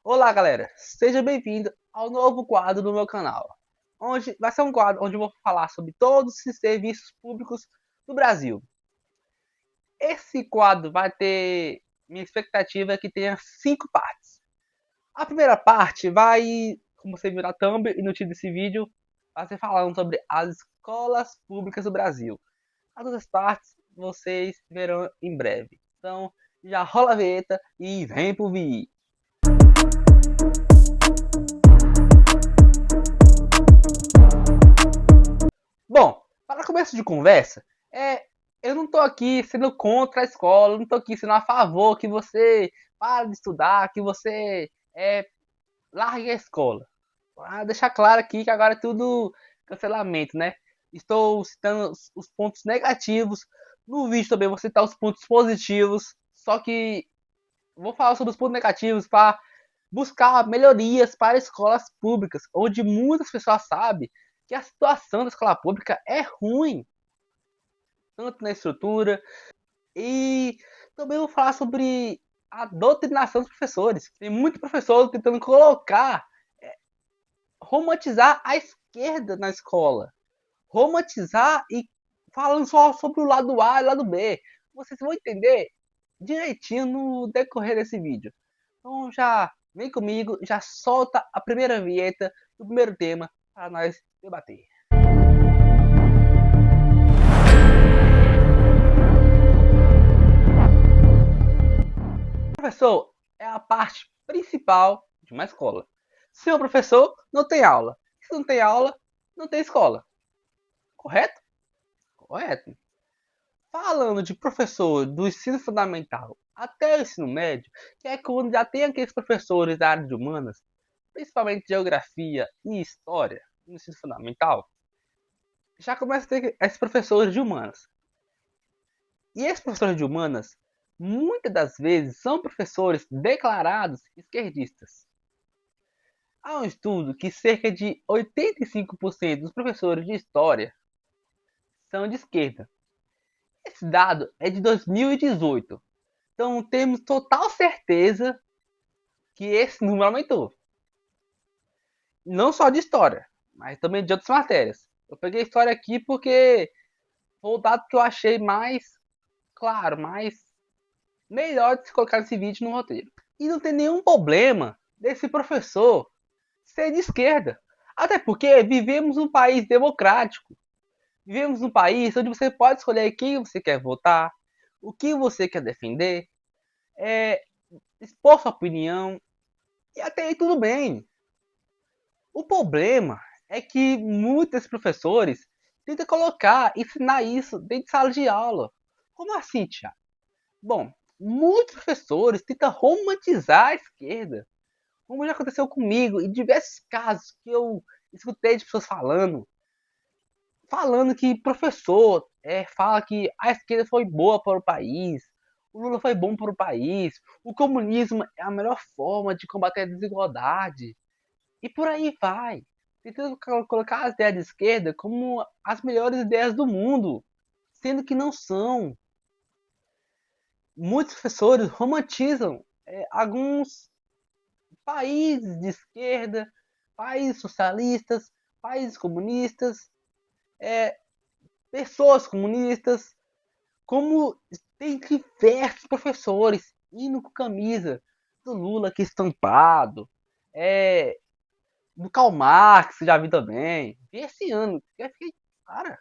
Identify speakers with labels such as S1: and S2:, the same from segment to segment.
S1: Olá, galera! Seja bem-vindo ao novo quadro do meu canal. Onde vai ser um quadro onde eu vou falar sobre todos os serviços públicos do Brasil. Esse quadro vai ter minha expectativa é que tenha 5 partes. A primeira parte vai, como você viu na thumb e no título desse vídeo, vai ser falando sobre as escolas públicas do Brasil. As outras partes vocês verão em breve. Então, já rola a vinheta e vem pro vídeo. Bom, para começo de conversa, eu não estou aqui sendo contra a escola, não estou aqui sendo a favor que você pare de estudar, que você largue a escola. Para deixar claro aqui que agora é tudo cancelamento, né? Estou citando os pontos negativos. No vídeo também vou citar os pontos positivos, só que vou falar sobre os pontos negativos para buscar melhorias para escolas públicas, onde muitas pessoas sabem que a situação da escola pública é ruim, tanto na estrutura, e também vou falar sobre a doutrinação dos professores. Tem muito professor tentando colocar, romantizar a esquerda na escola, romantizar e falando só sobre o lado A e o lado B. Vocês vão entender direitinho no decorrer desse vídeo. Então já vem comigo, já solta a primeira vinheta, o primeiro tema para nós debater. O professor é a parte principal de uma escola. Sem o professor, não tem aula. Se não tem aula, não tem escola. Correto? Correto. Falando de professor do ensino fundamental até o ensino médio, que é quando já tem aqueles professores da área de humanas, principalmente geografia e história, no ensino fundamental, já começa a ter esses professores de humanas. E esses professores de humanas, muitas das vezes, são professores declarados esquerdistas. Há um estudo que cerca de 85% dos professores de história são de esquerda. Esse dado é de 2018. Então temos total certeza que esse número aumentou. Não só de história, mas também de outras matérias. Eu peguei história aqui porque foi o dado que eu achei mais claro, mais melhor de se colocar nesse vídeo no roteiro. E não tem nenhum problema desse professor ser de esquerda. Até porque vivemos um país democrático. Vivemos num país onde você pode escolher quem você quer votar, o que você quer defender, expor sua opinião, e até aí tudo bem. O problema é que muitos professores tentam colocar, ensinar isso dentro de sala de aula. Como assim, Tiago? Bom, muitos professores tentam romantizar a esquerda, como já aconteceu comigo em diversos casos que eu escutei de pessoas falando que professor fala que a esquerda foi boa para o país, o Lula foi bom para o país, o comunismo é a melhor forma de combater a desigualdade, e por aí vai. Tentando colocar as ideias de esquerda como as melhores ideias do mundo, sendo que não são. Muitos professores romantizam alguns países de esquerda, países socialistas, países comunistas, pessoas comunistas, como tem diversos professores indo com camisa do Lula aqui estampado, do Karl Marx, já vi também, vi esse ano, eu fiquei, cara,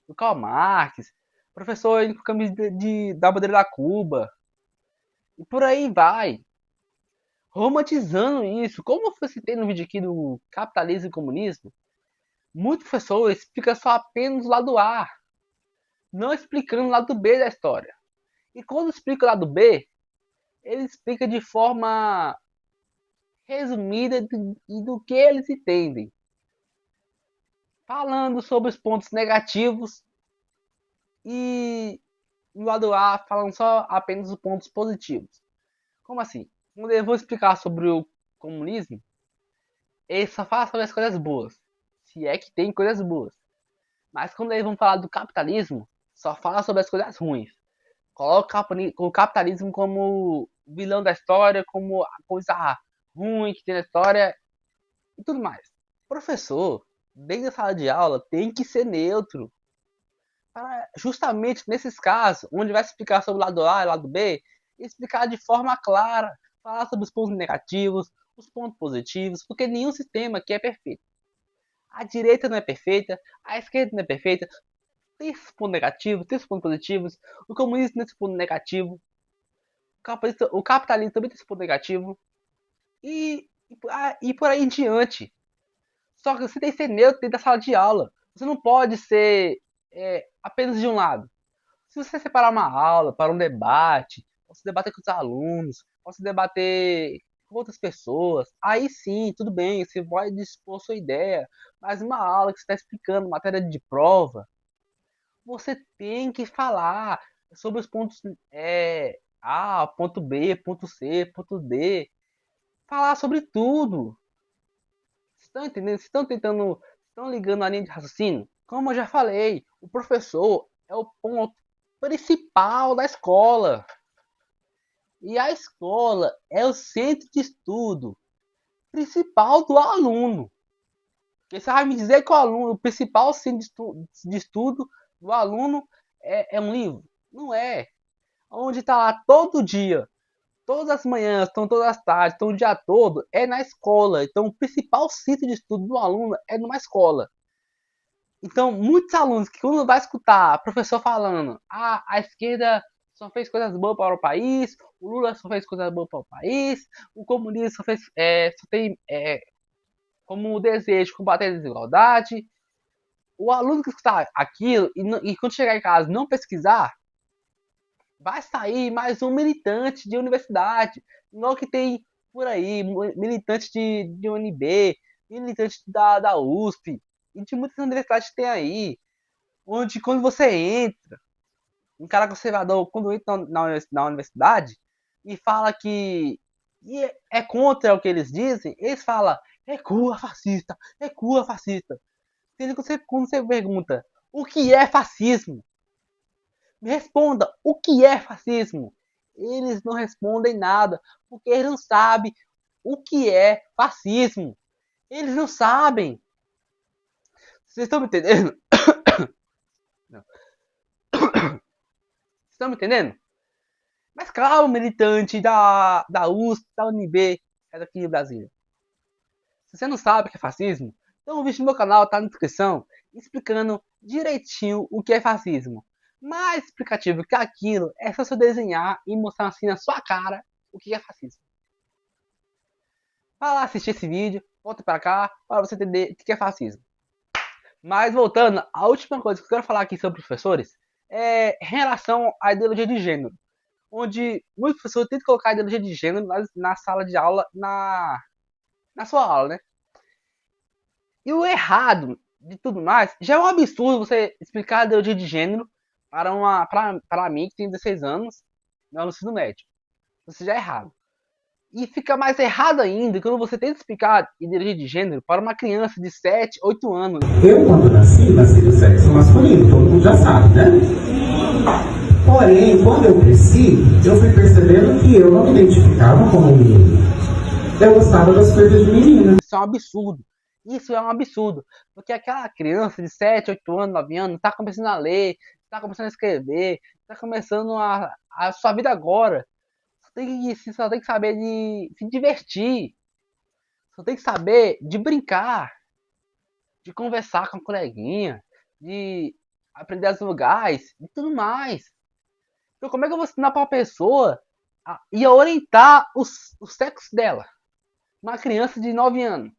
S1: do Karl Marx, professor indo com camisa da bandeira da Cuba, e por aí vai, romantizando isso, como eu citei no vídeo aqui do capitalismo e comunismo, muitos professores explicam só apenas o lado A, não explicando o lado B da história. E quando explica o lado B, ele explica de forma resumida do que eles entendem. Falando sobre os pontos negativos e no lado A falando só apenas os pontos positivos. Como assim? Quando eu vou explicar sobre o comunismo, ele só fala sobre as coisas boas. Se é que tem coisas boas. Mas quando eles vão falar do capitalismo, só fala sobre as coisas ruins. Coloca o capitalismo como vilão da história, como a coisa ruim que tem na história e tudo mais. Professor, dentro da sala de aula, tem que ser neutro. Para justamente nesses casos, onde vai explicar sobre o lado A e o lado B, explicar de forma clara, falar sobre os pontos negativos, os pontos positivos, porque nenhum sistema aqui é perfeito. A direita não é perfeita, a esquerda não é perfeita, tem esses pontos negativos, tem esses pontos positivos, o comunismo tem esse ponto negativo, o capitalismo também tem esse ponto negativo, e por aí em diante. Só que você tem que ser neutro dentro da sala de aula. Você não pode ser apenas de um lado. Se você separar uma aula para um debate, você debater com os alunos, você debater com outras pessoas, aí sim, tudo bem, você pode dispor sua ideia. Mas uma aula que você está explicando, matéria de prova, você tem que falar sobre os pontos A, ponto B, ponto C, ponto D. Falar sobre tudo. Vocês estão entendendo? Vocês estão tentando. Estão ligando a linha de raciocínio? Como eu já falei, o professor é o ponto principal da escola. E a escola é o centro de estudo principal do aluno. Porque você vai me dizer que o principal centro de estudo do aluno é um livro? Não é. Onde está lá todo dia, todas as manhãs, todas as tardes, o dia todo, é na escola. Então, o principal centro de estudo do aluno é numa escola. Então, muitos alunos que quando vai escutar professor falando, a esquerda só fez coisas boas para o país, o Lula só fez coisas boas para o país, o comunismo só tem como desejo combater a desigualdade. O aluno que escutar aquilo e quando chegar em casa não pesquisar, vai sair mais um militante de universidade, igual que tem por aí, militante de UNB, militante da USP, e de muitas universidades que tem aí, onde quando você entra, um cara conservador, quando entra na universidade, e fala que é contra o que eles dizem, eles falam, recua fascista, recua fascista. Quando você pergunta, o que é fascismo? Me responda, o que é fascismo? Eles não respondem nada, porque eles não sabem o que é fascismo. Eles não sabem. Vocês estão me entendendo? Não. Vocês estão me entendendo? Mas calma, militante da USP, da UNB, é daqui de Brasília. Se você não sabe o que é fascismo, então o vídeo no meu canal tá na descrição explicando direitinho o que é fascismo. Mais explicativo que aquilo é só você desenhar e mostrar assim na sua cara o que é fascismo. Vai lá assistir esse vídeo, volta pra cá para você entender o que é fascismo. Mas voltando, a última coisa que eu quero falar aqui sobre professores é em relação à ideologia de gênero. Onde muitos professores tentam colocar a ideologia de gênero na sala de aula, na sua aula, né? E o errado de tudo mais, já é um absurdo você explicar a ideologia de gênero para mim, que tem 16 anos, no ensino médio. Isso já é errado. E fica mais errado ainda quando você tenta explicar ideologia de gênero para uma criança de 7, 8 anos.
S2: Eu, quando nasci do sexo masculino, todo mundo já sabe, né? Porém, quando eu cresci, eu fui percebendo que eu não me identificava como menino. Eu gostava das coisas de menina.
S1: Isso é um absurdo. Isso é um absurdo. Porque aquela criança de 7, 8 anos, 9 anos, está começando a ler, está começando a escrever, está começando a sua vida agora. Só tem que saber de se divertir. Só tem que saber de brincar, de conversar com a coleguinha, de aprender as lugares e tudo mais. Então como é que eu vou ensinar para uma pessoa a orientar o sexo dela? Uma criança de 9 anos.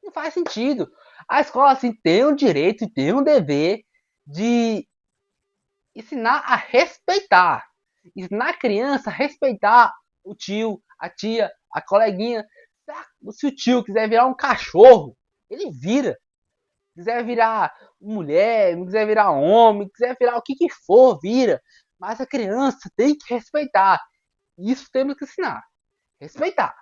S1: Não faz sentido. A escola assim tem o direito e tem o dever de ensinar a respeitar. Ensinar a criança a respeitar o tio, a tia, a coleguinha. Se o tio quiser virar um cachorro, ele vira. Quiser virar mulher, quiser virar homem, quiser virar o que for, vira. Mas a criança tem que respeitar. Isso temos que ensinar. Respeitar.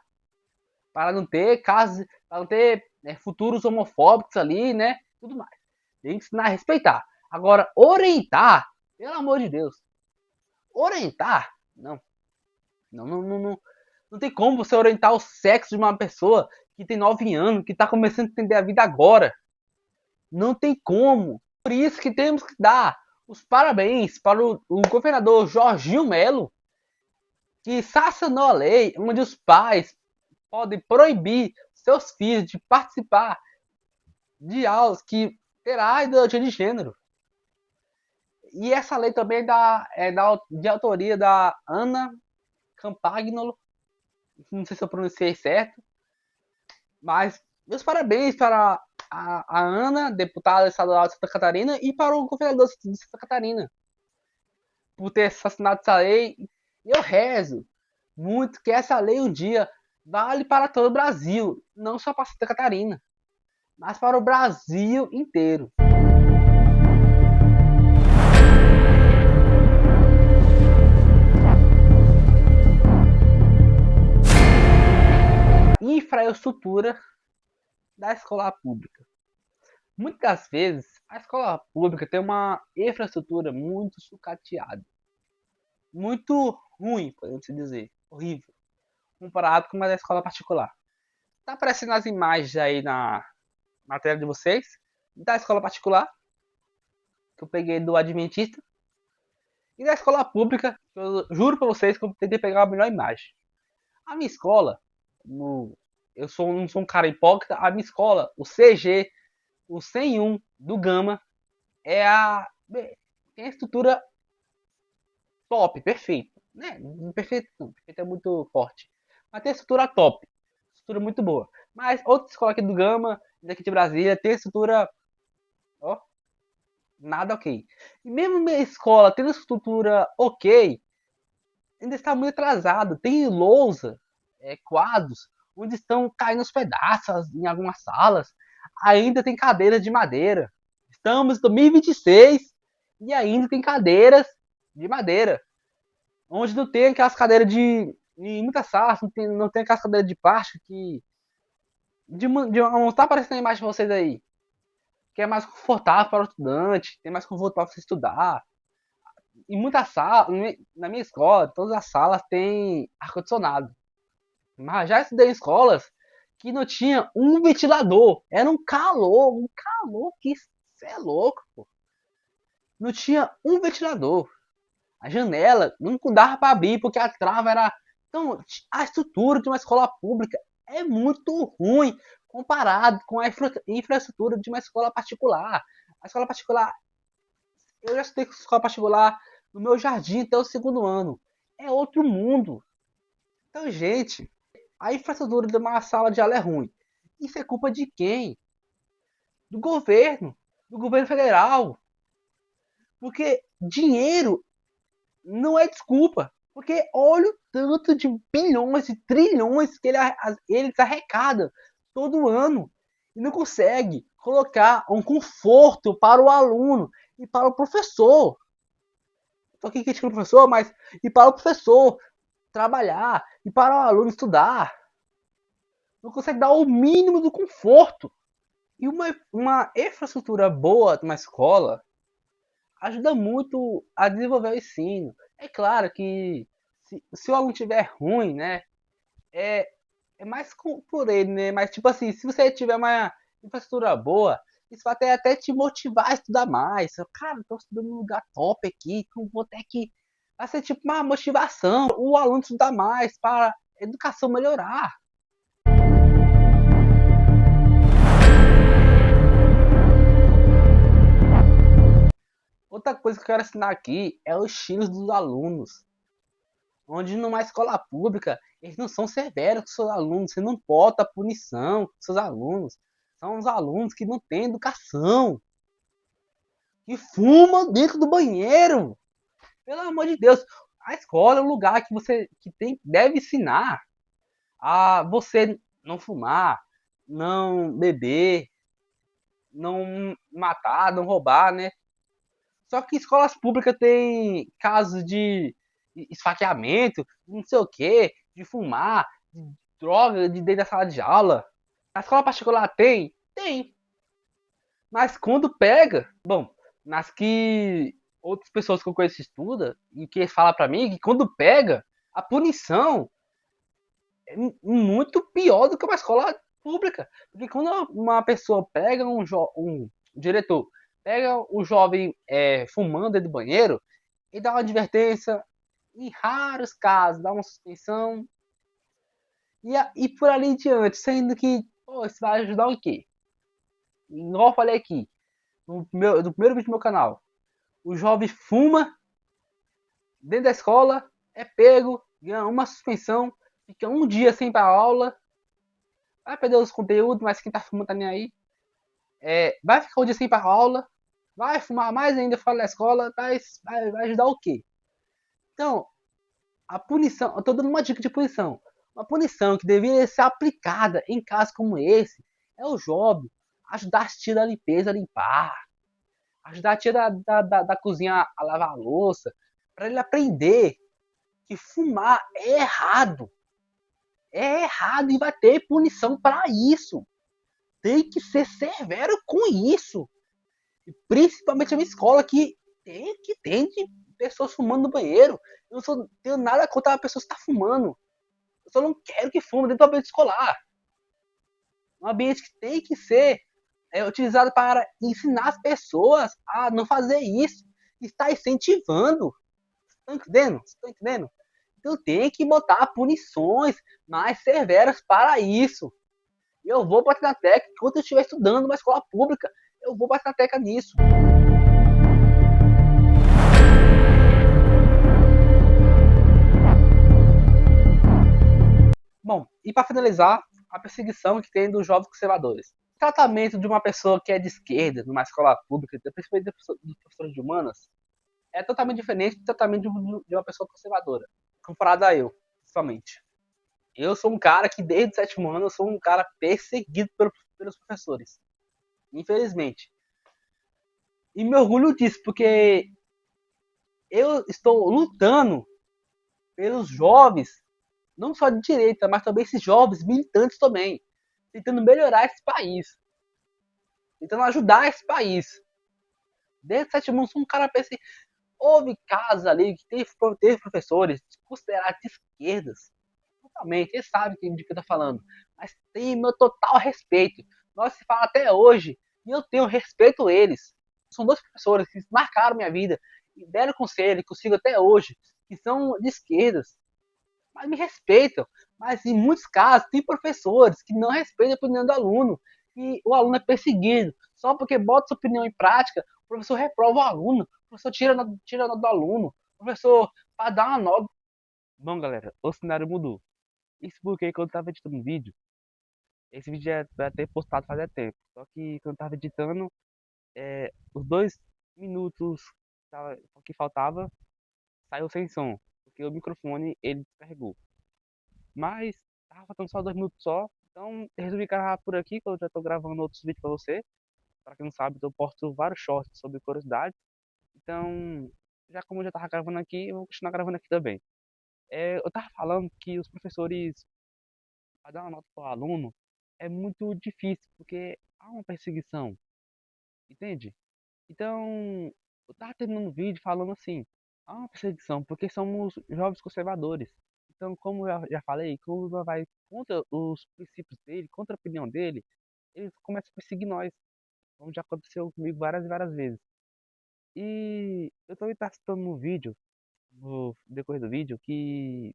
S1: Para não ter casos, para não ter futuros homofóbicos ali, né? Tudo mais. Tem que ensinar a respeitar. Agora, orientar, pelo amor de Deus. Orientar? Não. Não. Não tem como você orientar o sexo de uma pessoa que tem 9 anos, que está começando a entender a vida agora. Não tem como. Por isso que temos que dar os parabéns para o governador Jorginho Melo, que sancionou a lei onde os pais podem proibir seus filhos de participar de aulas que terá ideologia de gênero. E essa lei também de autoria da Ana Campagnolo, não sei se eu pronunciei certo, mas meus parabéns para a Ana, deputada estadual de Santa Catarina, e para o governador de Santa Catarina, por ter assassinado essa lei. Eu rezo muito que essa lei um dia vale para todo o Brasil, não só para Santa Catarina, mas para o Brasil inteiro. Infraestrutura da escola pública. Muitas vezes a escola pública tem uma infraestrutura muito sucateada, muito ruim, podemos dizer, horrível, comparado com uma da escola particular. Tá aparecendo as imagens aí na tela de vocês da escola particular, que eu peguei do Adventista, e da escola pública, que eu juro para vocês que eu tentei pegar a melhor imagem. A minha escola, não sou um cara hipócrita, a minha escola, o CG, o 101 do Gama, tem a estrutura top, perfeito. Né? Perfeito não, perfeito é muito forte. Mas tem a estrutura top, estrutura muito boa. Mas outra escola aqui do Gama, daqui de Brasília, tem a estrutura, ó, nada ok. E mesmo minha escola tendo estrutura ok, ainda está muito atrasado. Tem lousa, quadros, onde estão caindo os pedaços em algumas salas. Ainda tem cadeiras de madeira. Estamos em 2026 e ainda tem cadeiras de madeira. Onde não tem aquelas cadeiras de. Em muitas salas não tem aquelas cadeiras de plástico que. Não está aparecendo a imagem de vocês aí. Que é mais confortável para o estudante, tem mais conforto para você estudar. Em muitas salas, na minha escola, todas as salas têm ar-condicionado. Mas já estudei em escolas que não tinha um ventilador. Era um calor que você é louco, pô. Não tinha um ventilador. A janela não dava para abrir porque a trava era. Então, a estrutura de uma escola pública é muito ruim comparado com a infraestrutura de uma escola particular. A escola particular, eu já estudei com escola particular no meu jardim até o segundo ano. É outro mundo. Então, gente, a infraestrutura de uma sala de aula é ruim. Isso é culpa de quem? Do governo federal. Porque dinheiro não é desculpa. Porque olha o tanto de bilhões e trilhões que eles arrecadam todo ano. E não consegue colocar um conforto para o aluno e para o professor. Estou aqui criticando o professor, mas e para o professor trabalhar e para o aluno estudar. Não consegue dar o mínimo do conforto. E uma infraestrutura boa de uma escola ajuda muito a desenvolver o ensino. É claro que se o aluno tiver ruim, né, é, é mais por ele, né? Mas tipo assim, se você tiver uma infraestrutura boa, isso vai até te motivar a estudar mais. Cara, estou estudando num lugar top aqui, então vou ter que. Vai ser tipo uma motivação, o aluno estudar mais para a educação melhorar. Outra coisa que eu quero ensinar aqui é os estilos dos alunos. Onde numa escola pública, eles não são severos com seus alunos, você não bota punição com seus alunos. São os alunos que não têm educação, que fumam dentro do banheiro. Pelo amor de Deus, a escola é um lugar que deve ensinar a você não fumar, não beber, não matar, não roubar, né? Só que escolas públicas têm casos de esfaqueamento, não sei o que, de fumar, de droga de dentro da sala de aula. A escola particular tem? Tem. Mas quando pega, bom, nas que outras pessoas que eu conheço estudam, e que falam pra mim, que quando pega, a punição muito pior do que uma escola pública. Porque quando uma pessoa pega um diretor, pega um jovem fumando dentro do banheiro e dá uma advertência, em raros casos, dá uma suspensão, e por ali em diante, sendo que, pô, isso vai ajudar o quê? Igual eu falei aqui, no primeiro vídeo do meu canal, o jovem fuma dentro da escola, é pego, ganha uma suspensão, fica um dia sem ir pra aula, vai perder os conteúdos, mas quem tá fumando tá nem aí. Vai ficar um dia sem ir pra aula, vai fumar mais ainda fora da escola, vai ajudar o quê? Então, a punição, eu tô dando uma dica de punição. Uma punição que deveria ser aplicada em casos como esse é o jovem ajudar a tia da limpeza a limpar, ajudar a tia da cozinha a lavar a louça, para ele aprender que fumar é errado. É errado e vai ter punição para isso. Tem que ser severo com isso. E principalmente a minha escola, que tem de pessoas fumando no banheiro. Eu não tenho nada contra a pessoa que está fumando. Eu só não quero que fume dentro do ambiente escolar. Um ambiente que tem que ser utilizado para ensinar as pessoas a não fazer isso. Está incentivando. Estão entendendo? Estão entendendo? Então tem que botar punições mais severas para isso. Eu vou bater na tecla enquanto eu estiver estudando numa escola pública. Eu vou bater na tecla nisso. Bom, e para finalizar, a perseguição que tem dos jovens conservadores. O tratamento de uma pessoa que é de esquerda, numa escola pública, principalmente dos professores de humanas, é totalmente diferente do tratamento de uma pessoa conservadora, comparado a eu, principalmente. Eu sou um cara que desde o sétimo ano eu sou um cara perseguido pelos professores, infelizmente. E me orgulho disso, porque eu estou lutando pelos jovens, não só de direita, mas também esses jovens militantes também, tentando melhorar esse país, tentando ajudar esse país. Desde o sétimo ano, sou um cara perseguido. Houve casos ali que teve professores considerados de esquerdas. Totalmente, eles sabem de que eu tô falando. Mas tem meu total respeito. Nós se fala até hoje e eu tenho respeito a eles. São dois professores que marcaram minha vida e deram conselho que eu sigo até hoje, que são de esquerdas, mas me respeitam. Mas em muitos casos, tem professores que não respeitam a opinião do aluno e o aluno é perseguido. Só porque bota sua opinião em prática, o professor reprova o aluno, o professor tira a nota do aluno, o professor para dar uma nota. Bom, galera, o cenário mudou. Isso porque quando eu tava editando um vídeo, esse vídeo já vai ter postado fazia tempo. Só que quando eu tava editando, os 2 minutos que faltava saiu sem som, porque o microfone ele descarregou. Mas tava faltando só 2 minutos só, então resolvi gravar por aqui, que eu já tô gravando outros vídeos pra você. Pra quem não sabe, eu posto vários shorts sobre curiosidades. Então, já como eu já tava gravando aqui, eu vou continuar gravando aqui também. Eu tava falando que os professores, para dar uma nota pro aluno, é muito difícil, porque há uma perseguição, entende? Então, eu tava terminando o vídeo falando assim, há uma perseguição, porque somos jovens conservadores. Então, como eu já falei, quando vai contra os princípios dele, contra a opinião dele, eles começam a perseguir nós, como já aconteceu comigo várias e várias vezes. E eu também estava citando no vídeo, no decorrer do vídeo, que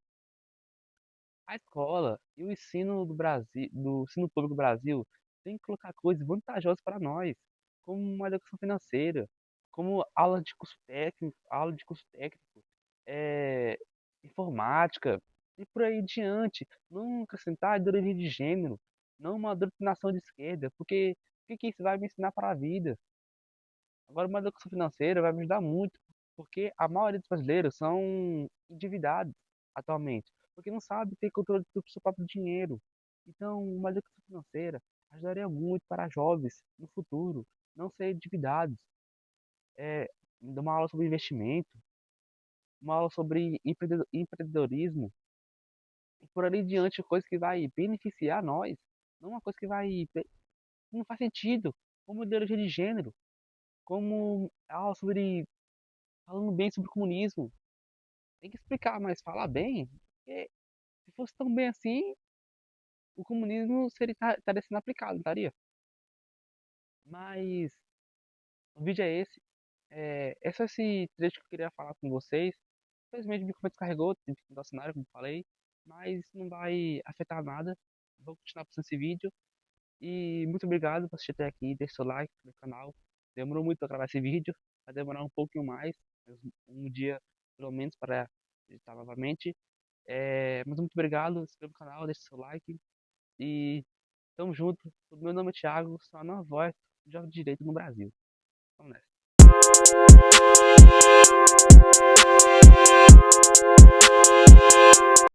S1: a escola e o ensino do Brasil, do ensino público do Brasil, tem que colocar coisas vantajosas para nós, como uma educação financeira, como aula de curso técnico, é, informática e por aí em diante. Não acrescentar ideologia de gênero, não uma doutrinação de esquerda, porque o que isso vai me ensinar para a vida? Agora, uma educação financeira vai me ajudar muito, porque a maioria dos brasileiros são endividados atualmente, porque não sabe ter controle do seu próprio dinheiro. Então, uma educação financeira ajudaria muito para jovens no futuro não serem endividados. Dar uma aula sobre investimento, uma aula sobre empreendedorismo, e por ali em diante, coisa que vai beneficiar nós, não uma coisa que não faz sentido, como ideologia de gênero, como aula sobre falando bem sobre o comunismo. Tem que explicar, mas falar bem, porque se fosse tão bem assim, o comunismo estaria sendo aplicado, não estaria? Mas o vídeo é esse. É só esse trecho que eu queria falar com vocês. Infelizmente o microfone descarregou, tive que mudar o cenário, como falei. Mas não vai afetar nada. Vou continuar postando esse vídeo. E muito obrigado por assistir até aqui. Deixe seu like no canal. Demorou muito para gravar esse vídeo. Vai demorar um pouquinho mais. Um dia, pelo menos, para editar novamente. Mas muito obrigado. Se inscreva no canal, deixe seu like. E tamo junto. O meu nome é Thiago. Sou a nova voz do Jovem de Direito no Brasil. Vamos nessa.